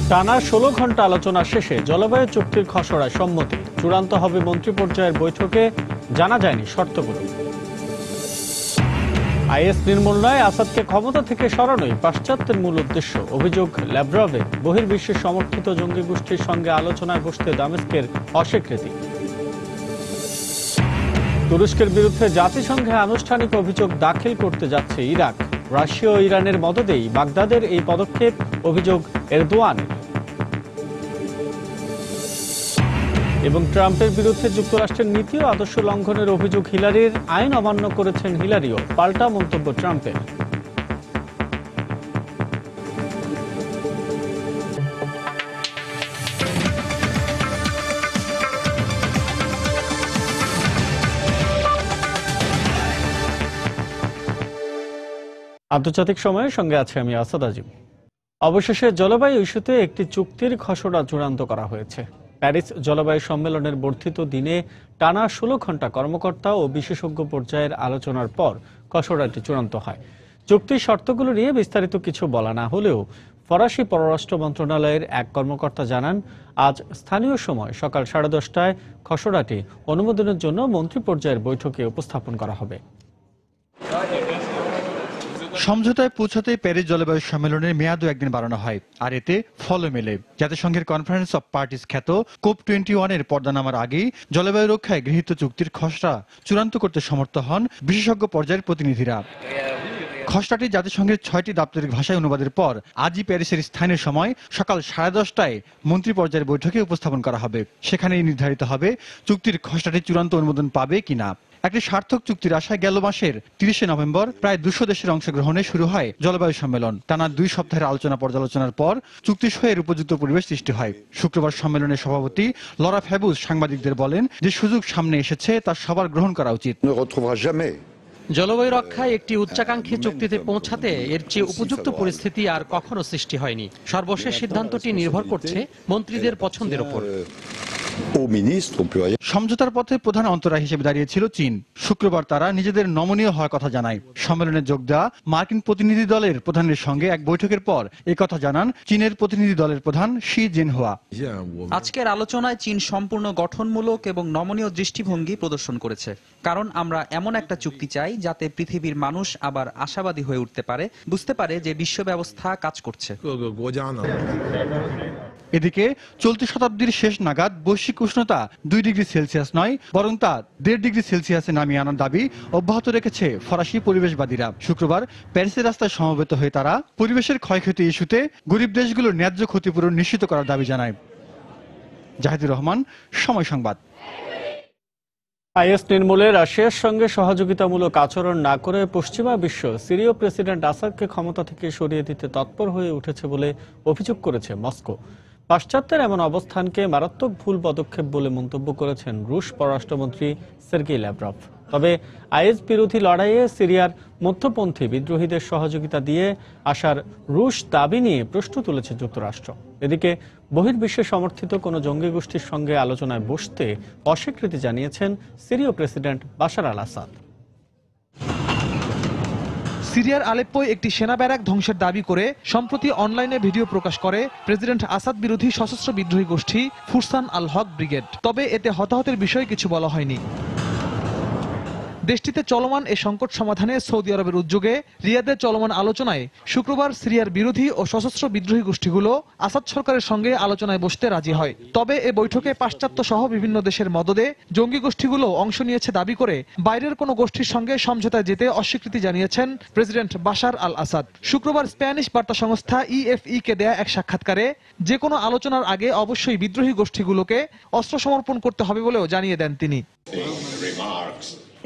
টানা ১৬ ঘন্টা আলোচনা শেষে জলবায়ু চুক্তির খসড়ায় সম্মতি। চূড়ান্ত হবে মন্ত্রী পর্যায়ের বৈঠকে, জানা যায়নি শর্তগুলো। আইএস নির্মূল নয়, আসাদকে ক্ষমতা থেকে সরানোই পাশ্চাত্যের মূল উদ্দেশ্য, অভিযোগ ল্যাভরভের। বহির্বিশ্বের সমর্থিত জঙ্গি গোষ্ঠীর সঙ্গে আলোচনায় বসতে দামেস্কের অস্বীকৃতি। তুরস্কের বিরুদ্ধে জাতিসংঘে আনুষ্ঠানিক অভিযোগ দাখিল করতে যাচ্ছে ইরাক। রাশিয়া ও ইরানের মদদেই বাগদাদের এই পদক্ষেপ, অভিযোগ এরদোয়ানের। এবং ট্রাম্পের বিরুদ্ধে যুক্তরাষ্ট্রের নীতি ও আদর্শ লঙ্ঘনের অভিযোগ হিলারির। আইন অমান্য করেছেন হিলারিও, পাল্টা মন্তব্য ট্রাম্পের। আন্তর্জাতিক সময়ের সঙ্গে আছে আমি আসাদ আজিম। অবশেষে জলবায়ু ইস্যুতে একটি চুক্তির খসড়া চূড়ান্ত করা হয়েছে। প্যারিস জলবায়ু সম্মেলনের বর্ধিত দিনে টানা ১৬ ঘন্টা কর্মকর্তা ও বিশেষজ্ঞ পর্যায়ের আলোচনার পর খসড়াটি চূড়ান্ত হয়। চুক্তির শর্তগুলো নিয়ে বিস্তারিত কিছু বলা না হলেও ফরাসি পররাষ্ট্র মন্ত্রণালয়ের এক কর্মকর্তা জানান, আজ স্থানীয় সময় সকাল 10:30টায় খসড়াটি অনুমোদনের জন্য মন্ত্রী পর্যায়ের বৈঠকে উপস্থাপন করা হবে। সমঝোতায় পৌঁছাতে প্যারিস জলবায়ু সম্মেলনের মেয়াদও একদিন বাড়ানো হয়, আর এতে ফলও মেলে। জাতিসংঘের কনফারেন্স অব পার্টিস খ্যাত COP21 পর্দা নামার আগেই জলবায়ু রক্ষায় গৃহীত চুক্তির খসড়া চূড়ান্ত করতে সমর্থ হন বিশেষজ্ঞ পর্যায়ের প্রতিনিধিরা। খসড়াটি জাতিসংঘের 6টি দাপ্তরিক ভাষায় অনুবাদের পর আজই প্যারিসের স্থানীয় সময় সকাল 10:30টায় মন্ত্রী পর্যায়ের বৈঠকে উপস্থাপন করা হবে। সেখানেই নির্ধারিত হবে চুক্তির খসড়াটি চূড়ান্ত অনুমোদন পাবে কিনা। একটি সার্থক চুক্তির আশায় গেল মাসের 30শে নভেম্বর প্রায় 200 দেশের অংশগ্রহণে শুরু হয় জলবায়ু সম্মেলন। টানা 2 সপ্তাহের আলোচনা পর্যালোচনার পর চুক্তি সইয়ের উপযুক্ত পরিবেশ সৃষ্টি হয়। শুক্রবার সম্মেলনের সভাপতি লরা ফ্যাবুস সাংবাদিকদের বলেন, যে সুযোগ সামনে এসেছে তা সবার গ্রহণ করা উচিত। জলবায়ু রক্ষায় একটি উচ্চাকাঙ্ক্ষী চুক্তিতে পৌঁছাতে এর চেয়ে উপযুক্ত পরিস্থিতি আর কখনো সৃষ্টি হয়নি। সর্বশেষ সিদ্ধান্তটি নির্ভর করছে মন্ত্রীদের পছন্দের উপর। সমঝোতার পথে প্রধান অন্তরায় হিসেবে দাঁড়িয়েছিল চীন। শুক্রবার তারা নিজেদের নমনীয় হওয়ার কথা জানায়। সম্মেলনে যোগ দেওয়া মার্কিন প্রতিনিধি দলের প্রধানের সঙ্গে এক বৈঠকের পর এই কথা জানান চীনের প্রতিনিধি দলের প্রধান শি জিনহুয়া। আজকের আলোচনায় চীন সম্পূর্ণ গঠনমূলক এবং নমনীয় দৃষ্টিভঙ্গি প্রদর্শন করেছে, কারণ আমরা এমন একটা চুক্তি চাই যাতে পৃথিবীর মানুষ আবার আশাবাদী হয়ে উঠতে পারে, বুঝতে পারে যে বিশ্ব ব্যবস্থা কাজ করছে। এদিকে চলতি শতাব্দীর শেষ নাগাদ বৈশ্বিক উষ্ণতা 2 ডিগ্রি সেলসিয়াস নয়, বরং তা 1.5 ডিগ্রি সেলসিয়াসে নামিয়ে আনার দাবি অব্যাহত রেখেছে ফরাসি পরিবেশবাদীরা। শুক্রবার প্যারিসের রাস্তায় সমবেত হয়ে তারা পরিবেশের ক্ষয়ক্ষতি ইস্যুতে গরিব দেশগুলোর ন্যায্য ক্ষতিপূরণ নিশ্চিত করার দাবি জানায়। জাহিদুর রহমান, সময় সংবাদ। আইএস নির্মূলে রাশিয়ার সঙ্গে সহযোগিতামূলক আচরণ না করে পশ্চিমা বিশ্ব সিরীয় প্রেসিডেন্ট আসাদকে ক্ষমতা থেকে সরিয়ে দিতে তৎপর হয়ে উঠেছে বলে অভিযোগ করেছে মস্কো। পাশ্চাত্যের এমন অবস্থানকে মারাত্মক ভুল পদক্ষেপ বলে মন্তব্য করেছেন রুশ পররাষ্ট্রমন্ত্রী সের্গেই ল্যাভরভ। তবে আইএস বিরোধী লড়াইয়ে সিরিয়ার মধ্যপন্থী বিদ্রোহীদের সহযোগিতা দিয়ে আসার রুশ দাবি নিয়ে প্রশ্ন তুলেছে যুক্তরাষ্ট্র। এদিকে বহির্বিশ্বে সমর্থিত কোনো জঙ্গি গোষ্ঠীর সঙ্গে আলোচনায় বসতে অস্বীকৃতি জানিয়েছেন সিরীয় প্রেসিডেন্ট বাশার আল আসাদ। সিরিয়ার আলেপ্পোয় একটি সেনা ব্যারাক ধ্বংসের দাবি করে সম্প্রতি অনলাইনে ভিডিও প্রকাশ করে প্রেসিডেন্ট আসাদ বিরোধী সশস্ত্র বিদ্রোহী গোষ্ঠী ফুরসান আল হক ব্রিগেড। তবে এতে হতাহতের বিষয়ে কিছু বলা হয়নি। দেশটিতে চলমান এ সংকট সমাধানে সৌদি আরবের উদ্যোগে রিয়াদে চলমান আলোচনায় শুক্রবার সিরিয়ার বিরোধী ও সশস্ত্র বিদ্রোহী গোষ্ঠীগুলো আসাদ সরকারের সঙ্গে আলোচনায় বসতে রাজি হয়। তবে এ বৈঠকে পাশ্চাত্য সহ বিভিন্ন দেশের মদদে জঙ্গি গোষ্ঠীগুলো অংশ নিয়েছে দাবি করে বাইরের কোনো গোষ্ঠীর সঙ্গে সমঝোতায় যেতে অস্বীকৃতি জানিয়েছেন প্রেসিডেন্ট বাশার আল আসাদ। শুক্রবার স্প্যানিশ বার্তা সংস্থা EFE কে দেয়া এক সাক্ষাৎকারে যে কোনো আলোচনার আগে অবশ্যই বিদ্রোহী গোষ্ঠীগুলোকে অস্ত্র সমর্পণ করতে হবে বলেও জানিয়ে দেন তিনি।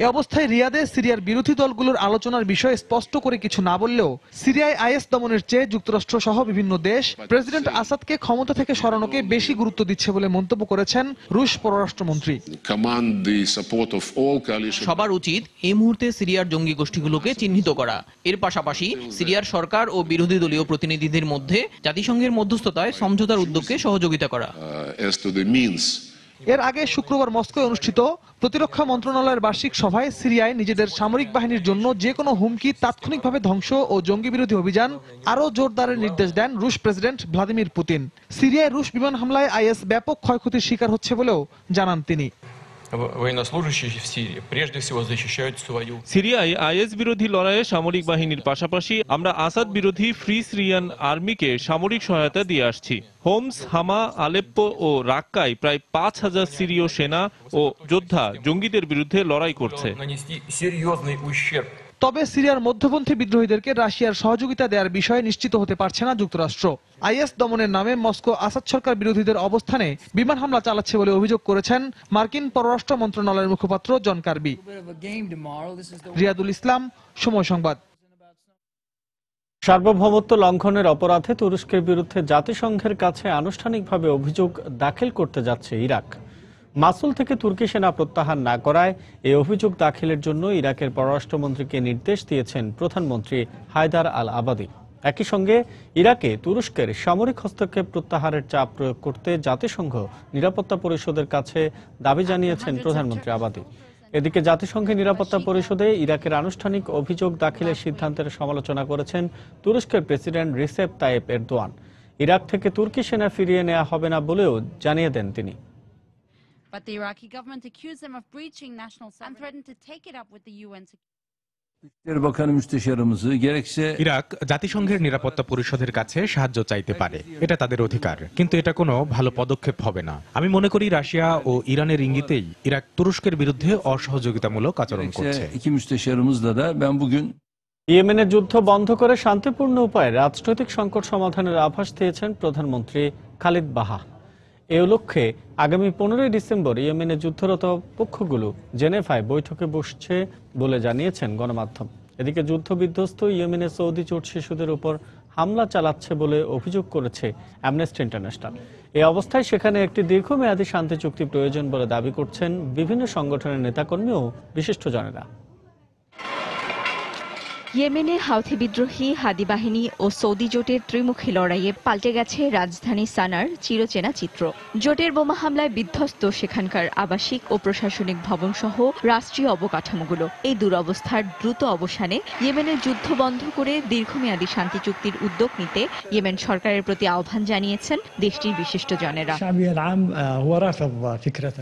এ অবস্থায় রিয়াদে সিরিয়ার বিরোধী দলগুলোর আলোচনার বিষয়ে স্পষ্ট করে কিছু না বললেও সিরিয়ায় আইএস দমনের চেয়ে যুক্তরাষ্ট্র সহ বিভিন্ন দেশ প্রেসিডেন্ট আসাদকে ক্ষমতা থেকে সরানোকে বেশি গুরুত্ব দিচ্ছে বলে মন্তব্য করেছেন রুশ পররাষ্ট্রমন্ত্রী। সবার উচিত এই মুহূর্তে সিরিয়ার জঙ্গি গোষ্ঠীগুলোকে চিহ্নিত করা। এর পাশাপাশি সিরিয়ার সরকার ও বিরোধী দলীয় প্রতিনিধিদের মধ্যে জাতিসংঘের মধ্যস্থতায় সমঝোতার উদ্যোগকে সহযোগিতা করা। এর আগে শুক্রবার মস্কোয় অনুষ্ঠিত প্রতিরক্ষা মন্ত্রণালয়ের বার্ষিক সভায় সিরিয়ায় নিজেদের সামরিক বাহিনীর জন্য যে কোনো হুমকি তাৎক্ষণিকভাবে ধ্বংস ও জঙ্গি বিরোধী অভিযান আরও জোরদারের নির্দেশ দেন রুশ প্রেসিডেন্ট ভ্লাদিমির পুতিন। সিরিয়ায় রুশ বিমান হামলায় আইএস ব্যাপক ক্ষয়ক্ষতির শিকার হচ্ছে বলেও জানান তিনি। Военнослужащие в Сирии прежде всего защищают свою. সিরিয়ায় আইএস বিরোধী লড়াইয়ে সামরিক বাহিনীর পাশাপাশি আমরা আসাদ বিরোধী ফ্রি সিরিয়ান আর্মিকে সামরিক সহায়তা দিয়ে আসছি। হোমস, হামা, আলেপ্পো ও রাক্কায় প্রায় 5,000 সিরীয় সেনা ও যোদ্ধা জঙ্গিদের বিরুদ্ধে লড়াই করছে। Нанести серьезный ущерб. তবে সিরিয়ার মধ্যপন্থী বিদ্রোহীদেরকে রাশিয়ার সহযোগিতা দেওয়ার বিষয়ে নিশ্চিত হতে পারছে না যুক্তরাষ্ট্র। আইএস দমনের নামে মস্কো আসাদ সরকার বিরোধীদের অবস্থানে বিমান হামলা চালাচ্ছে বলে অভিযোগ করেছেন মার্কিন পররাষ্ট্র মন্ত্রণালয়ের মুখপাত্র জন কার্বি। রিয়াদুল ইসলাম, সময় সংবাদ। সার্বভৌমত্ব লঙ্ঘনের অপরাধে তুরস্কের বিরুদ্ধে জাতিসংঘের কাছে আনুষ্ঠানিকভাবে অভিযোগ দাখিল করতে যাচ্ছে ইরাক। মাসুল থেকে তুর্কি সেনা প্রত্যাহার না করায় এই অভিযোগ দাখিলের জন্য ইরাকের পররাষ্ট্রমন্ত্রীকে নির্দেশ দিয়েছেন প্রধানমন্ত্রী হায়দার আল আবাদি। একই সঙ্গে ইরাকে তুরস্কের সামরিক হস্তক্ষেপ প্রত্যাহারের চাপ প্রয়োগ করতে জাতিসংঘ নিরাপত্তা পরিষদের কাছে দাবি জানিয়েছেন প্রধানমন্ত্রী আবাদি। এদিকে জাতিসংঘের নিরাপত্তা পরিষদে ইরাকের আনুষ্ঠানিক অভিযোগ দাখিলের সিদ্ধান্তের সমালোচনা করেছেন তুরস্কের president Recep Tayyip Erdogan. Iraq থেকে তুর্কি সেনা ফিরিয়ে নেওয়া হবে না বলেও জানিয়ে দেন তিনি। But the Iraqi government accused them of breaching national and threatened to take it up with the UN. Iraq জাতিসংঘের নিরাপত্তা পরিষদের কাছে সাহায্য চাইতে পারে, এটা তাদের অধিকার, কিন্তু এটা কোনো ভালো পদক্ষেপ হবে না। আমি মনে করি রাশিয়া ও ইরানের ইঙ্গিতেই ইরাক তুরস্কের বিরুদ্ধে অসহযোগিতামূলক আচরণ করছে। ইয়েমেনের যুদ্ধ বন্ধ করে শান্তিপূর্ণ উপায়ে রাজনৈতিক সংকট সমাধানের আভাস দিয়েছেন প্রধানমন্ত্রী খালিদ বাহা। এ লক্ষ্যে আগামী 15 ডিসেম্বর ইয়েমেনে যুদ্ধরত পক্ষগুলো জেনেভায় বৈঠকে বসছে বলে জানিয়েছেন গণমাধ্যম। এদিকে যুদ্ধবিধ্বস্ত ইয়েমেনে সৌদি জোট শিশুদের উপর হামলা চালাচ্ছে বলে অভিযোগ করেছে অ্যামনেস্টি ইন্টারন্যাশনাল। এই অবস্থায় সেখানে একটি দীর্ঘমেয়াদী শান্তি চুক্তি প্রয়োজন বলে দাবি করছেন বিভিন্ন সংগঠনের নেতাকর্মী ও বিশিষ্টজনেরা। ইয়েমেনে হাউথি বিদ্রোহী হাদি বাহিনী ও সৌদি জোটের ত্রিমুখী লড়াইয়ে পাল্টে গেছে রাজধানী সানার চিরচেনা চিত্র। জোটের বোমা হামলায় বিধ্বস্ত সেখানকার আবাসিক ও প্রশাসনিক ভবন সহ রাষ্ট্রীয় অবকাঠামোগুলো। এই দুরবস্থার দ্রুত অবসানে ইয়েমেনের যুদ্ধ বন্ধ করে দীর্ঘমেয়াদী শান্তি চুক্তির উদ্যোগ নিতে ইয়েমেন সরকারের প্রতি আহ্বান জানিয়েছেন দেশটির বিশিষ্টজনেরা।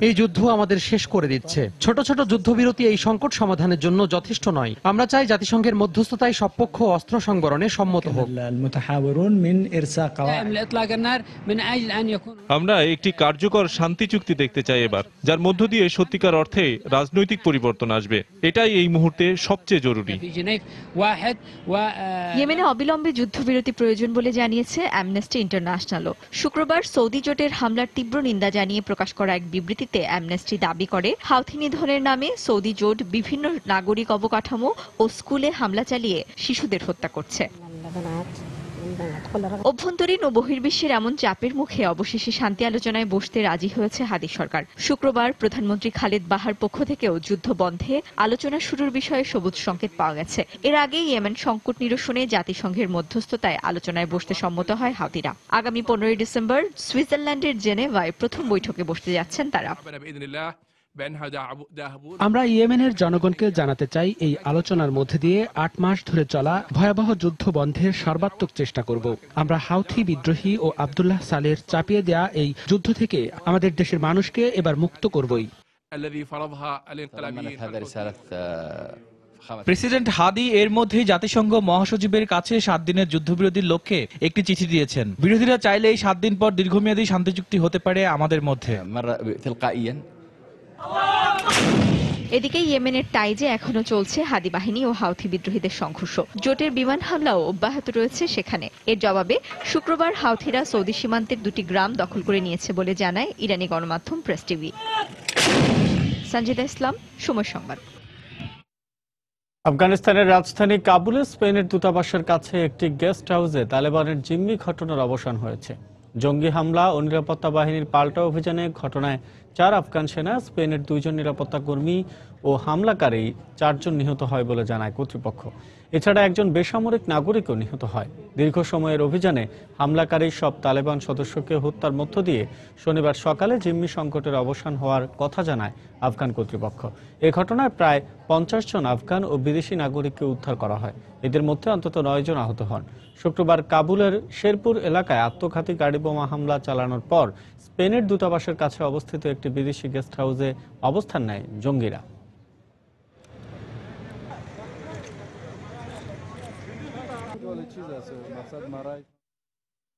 এই যুদ্ধ আমাদের শেষ করে দিচ্ছে। ছোট ছোট যুদ্ধবিরতি এই সংকট সমাধানের জন্য যথেষ্ট নয়। আমরা চাই জাতিসংঘের মধ্যস্থতায় সব পক্ষ অস্ত্র সংবরণে সম্মত হোক। আমরা একটি কার্যকর শান্তি চুক্তি দেখতে চাই এবার, যার মধ্য দিয়ে সত্যিকার অর্থে রাজনৈতিক পরিবর্তন আসবে। এটাই এই মুহূর্তে সবচেয়ে জরুরি। ইয়েমেনে অবিলম্বে যুদ্ধবিরতি প্রয়োজন বলে জানিয়েছে অ্যামনেস্টি ইন্টারন্যাশনালও। শুক্রবার সৌদি জোটের হামলার তীব্র নিন্দা জানিয়ে প্রকাশ করা এক বিবৃতিতে অ্যামনেস্টি দাবি করে হাউথি নিধনের নামে সৌদি জোট বিভিন্ন নাগরিক অবকাঠামো ও স্কুলে হামলা চালিয়ে শিশুদের হত্যা করছে। অভ্যন্তরীণ ও বহির্বিশ্বের এমন চাপের মুখে অবশেষে শান্তি আলোচনায় বসতে রাজি হয়েছে হাদি সরকার। শুক্রবার প্রধানমন্ত্রী খালিদ বাহার পক্ষ থেকেও যুদ্ধ বন্ধে আলোচনা শুরুর বিষয়ে সবুজ সংকেত পাওয়া গেছে। এর আগে ইয়েমেন সংকট নিরসনে জাতিসংঘের মধ্যস্থতায় আলোচনায় বসতে সম্মত হয় হাউতিরা। আগামী 15 ডিসেম্বর সুইজারল্যান্ডের জেনেভায় প্রথম বৈঠকে বসতে যাচ্ছেন তারা। আমরা ইয়েমেনের জনগণকে জানাতে চাই, এই আলোচনার মধ্যে দিয়ে 8 মাস ধরে চলা ভয়াবহ যুদ্ধ বন্ধের সর্বাত্মক চেষ্টা করব। আমরা হাউথি বিদ্রোহী ও আব্দুল্লাহ সালের চাপিয়ে দেয়া এই যুদ্ধ থেকে আমাদের দেশের মানুষকে এবার মুক্ত করবই। প্রেসিডেন্ট হাদি এর মধ্যেই জাতিসংঘ মহাসচিবের কাছে 7 দিনের যুদ্ধবিরতির লক্ষ্যে একটি চিঠি দিয়েছেন। বিরোধীরা চাইলে এই 7 দিন পর দীর্ঘমেয়াদী শান্তি চুক্তি হতে পারে আমাদের মধ্যে। এদিকে ইয়েমেনের টাইজে এখনো চলছে হাদি বাহিনী ও হাউথি বিদ্রোহীদের সংঘর্ষ। জোটের বিমান হামলাও অব্যাহত রয়েছে সেখানে। এর জবাবে শুক্রবার হাউথিরা সৌদি সীমান্তের 2টি গ্রাম দখল করে নিয়েছে বলে জানায় ইরানি গণমাধ্যম প্রেস টিভি। সঞ্জিদা ইসলাম, সময় সংবাদ। আফগানিস্তানের রাজধানী কাবুলে স্পেনের দূতাবাসের কাছে একটি গেস্ট হাউসে তালেবানের জিম্মি ঘটনার অবসান হয়েছে। জঙ্গি হামলা ও নিরাপত্তা বাহিনীর পাল্টা অভিযানে ঘটনায় 4 আফগান সেনা, স্পেনের 2 জন নিরাপত্তা কর্মী ও হামলাকারী 4 জন নিহত হয় বলে জানায় কর্তৃপক্ষ। এছাড়া একজন বেসামরিক নাগরিকও নিহত হয়। দীর্ঘ সময়ের অভিযানে হামলাকারী সব তালেবান সদস্যকে হত্যার মধ্য দিয়ে শনিবার সকালে জিম্মি সংকটের অবসান হওয়ার কথা জানায় আফগান কর্তৃপক্ষ। এ ঘটনায় প্রায় 50 জন আফগান ও বিদেশি নাগরিককে উদ্ধার করা হয়। এদের মধ্যে অন্তত 9 জন আহত হন। শুক্রবার কাবুলের শেরপুর এলাকায় আত্মঘাতী গাড়ি বোমা হামলা চালানোর পর স্পেনের দূতাবাসের কাছে অবস্থিত একটি বিদেশি গেস্ট হাউসে অবস্থান নেয় জঙ্গিরা।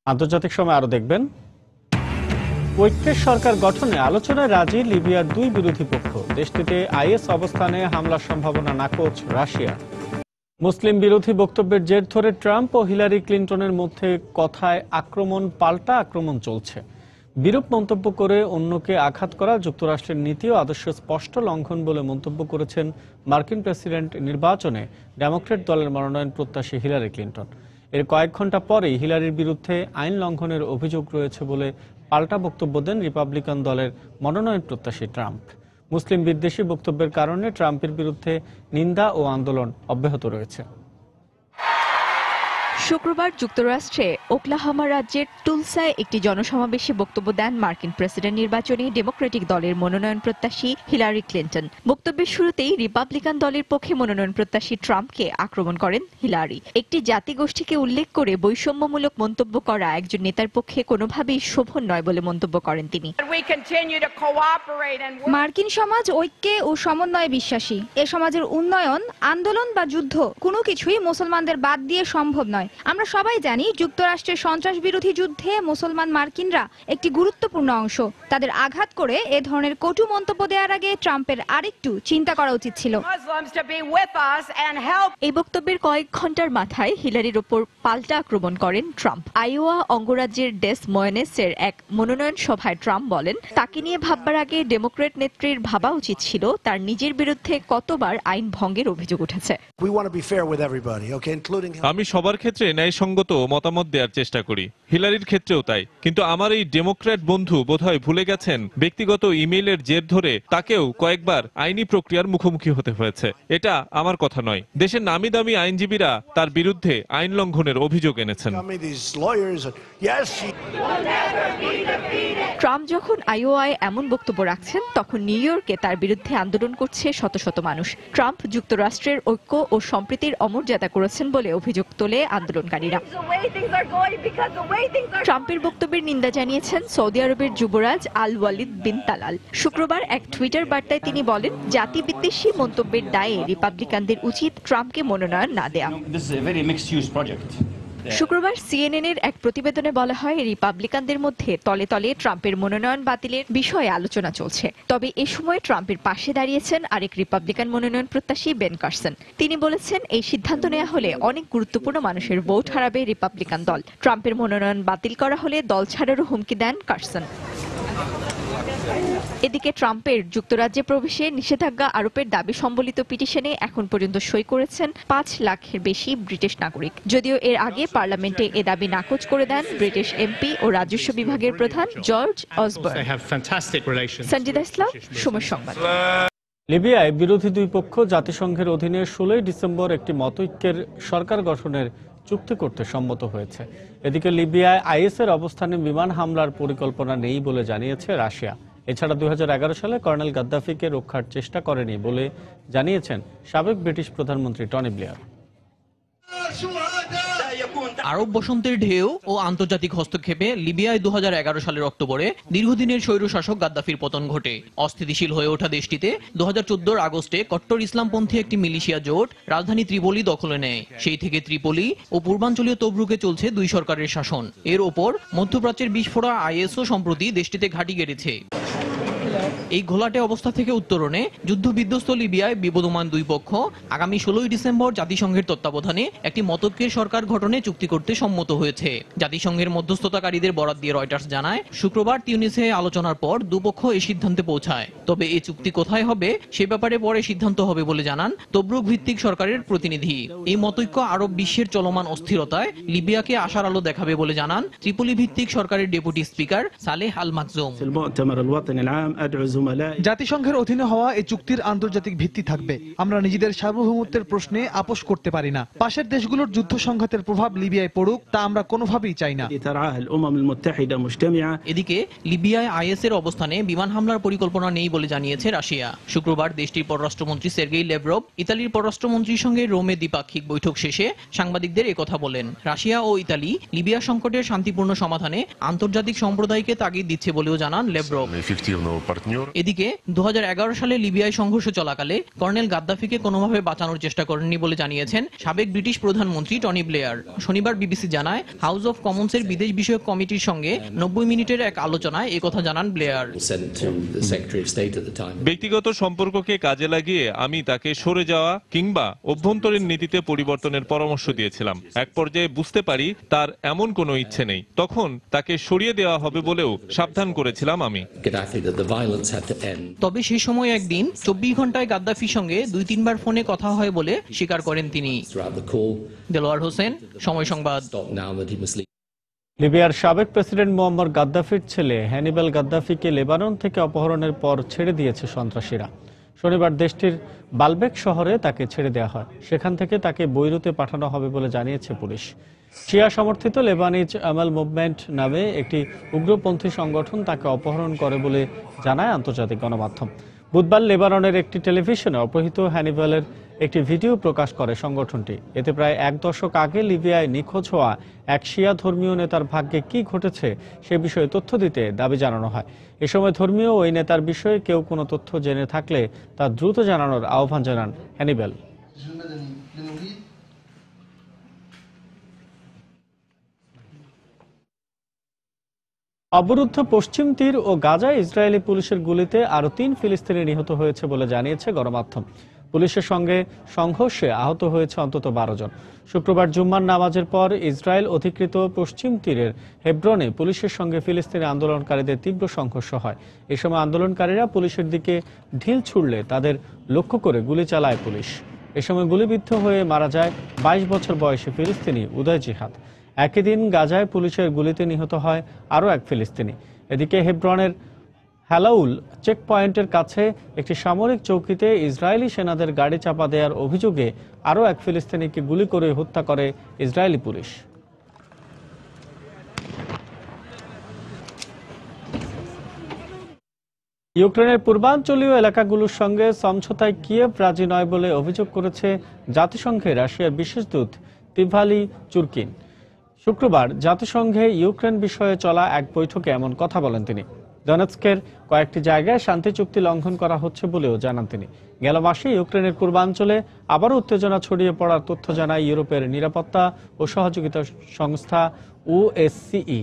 আন্তর্জাতিক সময় আরো দেখবেন, ঐক্যের সরকার গঠনে আলোচনায় রাজি লিবিয়ার 2 বিরোধী পক্ষ। দেশটিতে আইএস অবস্থানে হামলার সম্ভাবনা নাকচ রাশিয়া। মুসলিম বিরোধী বক্তব্যের জের ধরে ট্রাম্প ও হিলারি ক্লিন্টনের মধ্যে কথায় আক্রমণ পাল্টা আক্রমণ চলছে। বিরূপ মন্তব্য করে অন্যকে আঘাত করা যুক্তরাষ্ট্রের নীতি ও আদর্শ স্পষ্ট লঙ্ঘন বলে মন্তব্য করেছেন মার্কিন প্রেসিডেন্ট নির্বাচনে ডেমোক্র্যাট দলের মনোনয়ন প্রত্যাশী হিলারি ক্লিন্টন। এর কয়েক ঘন্টা পরেই হিলারির বিরুদ্ধে আইন লঙ্ঘনের অভিযোগ রয়েছে বলে পাল্টা বক্তব্য দেন রিপাবলিকান দলের মনোনয়ন প্রত্যাশী ট্রাম্প। মুসলিম বিদ্বেষী বক্তব্যের কারণে ট্রাম্পের বিরুদ্ধে নিন্দা ও আন্দোলন অব্যাহত রয়েছে। শুক্রবার যুক্তরাষ্ট্রে ওকলাহোমা রাজ্যের টুলসায় একটি জনসমাবেশে বক্তব্য দেন মার্কিন প্রেসিডেন্ট নির্বাচনে ডেমোক্রেটিক দলের মনোনয়ন প্রত্যাশী হিলারি ক্লিন্টন। বক্তব্যের শুরুতেই রিপাবলিকান দলের পক্ষে মনোনয়ন প্রত্যাশী ট্রাম্পকে আক্রমণ করেন হিলারি। একটি জাতিগোষ্ঠীকে উল্লেখ করে বৈষম্যমূলক মন্তব্য করা একজন নেতার পক্ষে কোনোভাবেই শোভন নয় বলে মন্তব্য করেন তিনি। মার্কিন সমাজ ঐক্যে ও সমন্বয়ে বিশ্বাসী। এ সমাজের উন্নয়ন, আন্দোলন বা যুদ্ধ কোনো কিছুই মুসলমানদের বাদ দিয়ে সম্ভব নয়। আমরা সবাই জানি যুক্তরাষ্ট্রের সন্ত্রাস বিরোধী যুদ্ধে মুসলমান মার্কিনরা একটি গুরুত্বপূর্ণ অংশ। তাদের আঘাত করে এ ধরনের কটু মন্তব্য দেওয়ার আগে ট্রাম্পের আরেকটু চিন্তা করা উচিত ছিল। এই বক্তব্যের কয়েক ঘন্টার মাথায় হিলারির ওপর পাল্টা আক্রমণ করেন ট্রাম্প। আইওয়া অঙ্গরাজ্যের ডেস ময়েনেসের এক মনোনয়ন সভায় ট্রাম্প বলেন, তাকে নিয়ে ভাববার আগে ডেমোক্র্যাট নেত্রীর ভাবা উচিত ছিল তার নিজের বিরুদ্ধে কতবার আইন ভঙ্গের অভিযোগ উঠেছে। আমি সবার ক্ষেত্রে ন্যায়সঙ্গত মতামত দেওয়ার চেষ্টা করি, হিলারির ক্ষেত্রেও তাই। কিন্তু আমার এই ডেমোক্র্যাট বন্ধু বোধহয় ভুলে গেছেন ব্যক্তিগত ইমেইলের জের ধরে তাকেও কয়েকবার আইনি প্রক্রিয়ার মুখোমুখি হতে হয়েছে। এটা আমার কথা নয়। দেশের নামি দামি আইনজীবীরা তার বিরুদ্ধে আইন লঙ্ঘনের অভিযোগ এনেছেন। ট্রাম্প যখন আইওয়ায় এমন বক্তব্য রাখছেন, তখন নিউ ইয়র্কে তার বিরুদ্ধে আন্দোলন করছে শত শত মানুষ। ট্রাম্প যুক্তরাষ্ট্রের ঐক্য ও সম্প্রীতির অমর্যাদা করেছেন বলে অভিযোগ তোলে আন্দোলনকারীরা। ট্রাম্পের বক্তব্যের নিন্দা জানিয়েছেন সৌদি আরবের যুবরাজ আল ওয়ালিদ বিন তালাল। শুক্রবার এক টুইটার বার্তায় তিনি বলেন, জাতি বিদ্বেষী মন্তব্যের দায়ে রিপাবলিকানদের উচিত ট্রাম্পকে মনোনয়ন না দেয়া। শুক্রবার সিএনএন-এর এক প্রতিবেদনে বলা হয়, রিপাবলিকানদের মধ্যে তলে তলে ট্রাম্পের মনোনয়ন বাতিলের বিষয়ে আলোচনা চলছে। তবে এ সময় ট্রাম্পের পাশে দাঁড়িয়েছেন আরেক রিপাবলিকান মনোনয়ন প্রত্যাশী বেন কারসন। তিনি বলেছেন, এই সিদ্ধান্ত নেওয়া হলে অনেক গুরুত্বপূর্ণ মানুষের ভোট হারাবে রিপাবলিকান দল। ট্রাম্পের মনোনয়ন বাতিল করা হলে দল ছাড়ারও হুমকি দেন কারসন। এদিকে ট্রাম্পের যুক্তরাজ্যে প্রবেশে নিষেধাজ্ঞা আরোপের দাবি সম্বলিত পিটিশনে এখন পর্যন্ত সই করেছেন 5 লাখের বেশি ব্রিটিশ নাগরিক। যদিও এর আগে পার্লামেন্টে এ দাবি নাকচ করে দেন ব্রিটিশ এমপি ও রাজস্ব বিভাগের প্রধান জর্জ অসবর্ন। সঞ্জিদা ইসলাম, সময় সংবাদ। লিবিয়ায় বিরোধী 2 পক্ষ জাতিসংঘের অধীনে 16 ডিসেম্বর একটি মতৈক্যের সরকার গঠনের চুক্তি করতে সম্মত হয়েছে। এদিকে লিবিয়ায় আইএসের অবস্থানে বিমান হামলার পরিকল্পনা নেই বলে জানিয়েছে রাশিয়া। এছাড়া 2011 সালে কর্নেল গাদ্দাফিকে রক্ষার চেষ্টা করেনি বলে জানিয়েছেন সাবেক ব্রিটিশ প্রধানমন্ত্রী টনি ব্লেয়ার। আরব বসন্তের ঢেউ ও আন্তর্জাতিক হস্তক্ষেপে লিবিয়ায় 2011 সালের অক্টোবরে দীর্ঘদিনের স্বৈরশাসক গাদ্দাফির পতন ঘটে। অস্থিতিশীল হয়ে ওঠা দেশটিতে 2014 আগস্টে কট্টর ইসলামপন্থী একটি মিলিশিয়া জোট রাজধানী ত্রিপোলি দখলে নেয়। সেই থেকে ত্রিপোলি ও পূর্বাঞ্চলীয় তবরুকে চলছে 2 সরকারের শাসন। এর ওপর মধ্যপ্রাচ্যের বিস্ফোরা আইএসও সম্প্রতি দেশটিতে ঘাঁটি গেড়েছে। এই ঘোলাটে অবস্থা থেকে উত্তরণে যুদ্ধবিধ্বস্ত লিবিয়ায় বিবদমান দুই পক্ষ আগামী 16 ডিসেম্বর জাতিসংঘের তত্ত্বাবধানে একটি মতৈক্যের সরকার গঠনে চুক্তি করতে সম্মত হয়েছে। জাতিসংঘের মধ্যস্থতাকারীদের বরাত দিয়ে রয়টার্স জানায়, শুক্রবার তিউনিসে আলোচনার পর দুপক্ষ এই সিদ্ধান্তে পৌঁছায়। তবে এই চুক্তি কোথায় হবে সে ব্যাপারে পরে সিদ্ধান্ত হবে বলে জানান তব্রুক ভিত্তিক সরকারের প্রতিনিধি। এই মতৈক্য আরব বিশ্বের চলমান অস্থিরতায় লিবিয়াকে আশার আলো দেখাবে বলে জানান ত্রিপলি ভিত্তিক সরকারের ডেপুটি স্পিকার সালেহ আল মাকজুম। জাতিসংঘের অধীনে হওয়া এই চুক্তির আন্তর্জাতিক ভিত্তি থাকবে। আমরা নিজেদের সার্বভৌমত্বের প্রশ্নে আপোষ করতে পারি না। পাশের দেশগুলোর যুদ্ধ সংঘাতের প্রভাব লিবিয়ায় পড়ুক তা আমরা কোনোভাবেই চাই না। এদিকে লিবিয়ায় আইএসের অবস্থানে বিমান হামলার পরিকল্পনা নেই বলে জানিয়েছে রাশিয়া। শুক্রবার দেশটির পররাষ্ট্রমন্ত্রী সের্গেই লেভরভ ইতালির পররাষ্ট্রমন্ত্রীর সঙ্গে রোমে দ্বিপাক্ষিক বৈঠক শেষে সাংবাদিকদের একথা বলেন। রাশিয়া ও ইতালি লিবিয়া সংকটের শান্তিপূর্ণ সমাধানে আন্তর্জাতিক সম্প্রদায়কে তাগিদ দিচ্ছে বলেও জানান লেভরভ। এদিকে 2011 সালে লিবিয়ায় সংঘর্ষ চলাকালে কর্নেল গাদ্দাফিকে কোনোভাবে বাঁচানোর চেষ্টা করেননি বলে জানিয়েছেন সাবেক ব্রিটিশ প্রধানমন্ত্রী টনি ব্লেয়ার। শনিবার বিবিসি জানায় হাউস অব কমন্সের বিদেশ বিষয়ক কমিটির সঙ্গে 90 মিনিটের এক আলোচনায় একথা জানান ব্লেয়ার। ব্যক্তিগত সম্পর্ককে কাজে লাগিয়ে আমি তাকে সরে যাওয়া কিংবা অভ্যন্তরীণ নীতিতে পরিবর্তনের পরামর্শ দিয়েছিলাম। এক পর্যায়ে বুঝতে পারি তার এমন কোনো ইচ্ছে নেই, তখন তাকে সরিয়ে দেওয়া হবে বলেও সাবধান করেছিলাম আমি। তবে সেই সময় একদিন 24 ঘন্টায় গাদ্দাফির সঙ্গে 2-3 বার ফোনে কথা হয় বলে স্বীকার করেন তিনি। দেলোয়ার হোসেন, সময় সংবাদ। লিবিয়ার সাবেক প্রেসিডেন্ট মুয়াম্মার গাদ্দাফির ছেলে হ্যানিবাল গাদ্দাফিকে লেবানন থেকে অপহরণের পর ছেড়ে দিয়েছে সন্ত্রাসীরা। শনিবার দেশটির বালবেক শহরে তাকে ছেড়ে দেওয়া হয়। সেখান থেকে তাকে বৈরুতে পাঠানো হবে বলে জানিয়েছে পুলিশ। শিয়া সমর্থিত লেবানিজ আমাল মুভমেন্ট নামে একটি উগ্রপন্থী সংগঠন তাকে অপহরণ করে বলে জানায় আন্তর্জাতিক গণমাধ্যম। বুধবার লেবাননের একটি টেলিভিশনে অপহৃত হ্যানিবালের একটি ভিডিও প্রকাশ করে সংগঠনটি। এতে প্রায় 1 দশক আগে লিবিয়ায় নিখোঁজ হওয়া এক শিয়া ধর্মীয় নেতার ভাগ্যে কি ঘটেছে সে বিষয়ে তথ্য দিতে দাবি জানানো হয়। এ সময় ধর্মীয় ওই নেতার বিষয়ে কেউ কোনো তথ্য জেনে থাকলে তা দ্রুত জানানোর আহ্বান জানান হ্যানিবাল। অবরুদ্ধ পশ্চিম তীর ও গাজায় ইসরায়েলি পুলিশের গুলিতে আরও 3 ফিলিস্তিনি নিহত হয়েছে বলে জানিয়েছে গণমাধ্যম। পুলিশের সঙ্গে সংঘর্ষে আহত হয়েছে অন্তত 12 জন। শুক্রবার জুম্মার নামাজের পর ইসরায়েল অধিকৃত পশ্চিম তীরের হেব্রনে পুলিশের সঙ্গে ফিলিস্তিনি আন্দোলনকারীদের তীব্র সংঘর্ষ হয়। এ সময় আন্দোলনকারীরা পুলিশের দিকে ঢিল ছুড়লে তাদের লক্ষ্য করে গুলি চালায় পুলিশ। এ সময় গুলিবিদ্ধ হয়ে মারা যায় 22 বছর বয়সী ফিলিস্তিনি উদয় জিহাদ। একই দিন গাজায় পুলিশের গুলিতে নিহত হয় আরও এক ফিলিস্তিনি। এদিকে হেব্রনের হালাউল চেকপয়েন্টের কাছে একটি সামরিক চৌকিতে ইসরায়েলি সেনাদের গাড়ি চাপা দেওয়ার অভিযোগে আরও এক ফিলিস্তিনিকে গুলি করে হত্যা করে ইসরায়েলি পুলিশ। ইউক্রেনের পূর্বাঞ্চলীয় এলাকাগুলোর সঙ্গে সমঝোতায় কিয়েভ রাজি নয় বলে অভিযোগ করেছে জাতিসংঘে রাশিয়ার বিশেষ দূত তিভালি চুরকিন। শুক্রবার জাতিসংঘে ইউক্রেন বিষয়ে চলা এক বৈঠকে এমন কথা বলেন তিনি। দনেৎস্কের কয়েকটি জায়গায় শান্তি চুক্তি লঙ্ঘন করা হচ্ছে বলেও জানান তিনি। গেল মাসে ইউক্রেনের পূর্বাঞ্চলে আবারও উত্তেজনা ছড়িয়ে পড়ার তথ্য জানায় ইউরোপের নিরাপত্তা ও সহযোগিতা সংস্থা OSCE।